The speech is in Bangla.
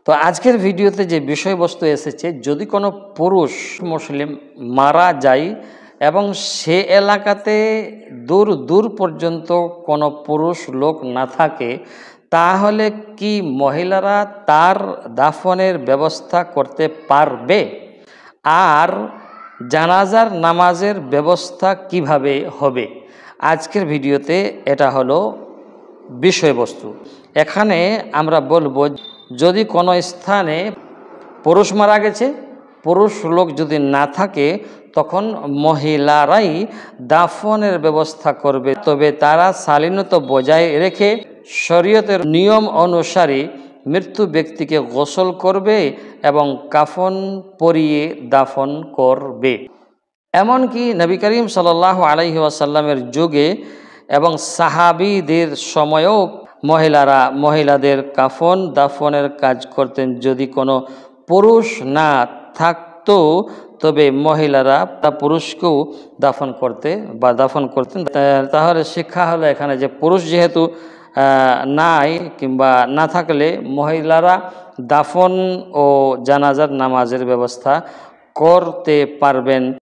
তো আজকের ভিডিওতে যে বিষয়বস্তু এসেছে, যদি কোনো পুরুষ মুসলিম মারা যায় এবং সে এলাকাতে দূর দূর পর্যন্ত কোনো পুরুষ লোক না থাকে, তাহলে কি মহিলারা তার দাফনের ব্যবস্থা করতে পারবে? আর জানাজার নামাজের ব্যবস্থা কিভাবে হবে? আজকের ভিডিওতে এটা হলো বিষয়বস্তু। এখানে আমরা বলবো, যদি কোনো স্থানে পুরুষ মারা গেছে, পুরুষ লোক যদি না থাকে, তখন মহিলারাই দাফনের ব্যবস্থা করবে। তবে তারা শালীনতা বজায় রেখে শরীয়তের নিয়ম অনুসারে মৃত্যু ব্যক্তিকে গোসল করবে এবং কাফন পরিয়ে দাফন করবে। এমনকি নবী করিম সাল্লাল্লাহু আলাইহি ওয়াসাল্লামের যুগে এবং সাহাবীদের সময়েও মহিলাদের কাফন দাফনের কাজ করতেন। যদি কোনো পুরুষ না থাকতো, তবে মহিলারা পুরুষকেও দাফন করতেন। তাহলে শিক্ষা হলো এখানে যে পুরুষ যেহেতু নাই কিংবা না থাকলে মহিলারা দাফন ও জানাজার নামাজের ব্যবস্থা করতে পারবেন।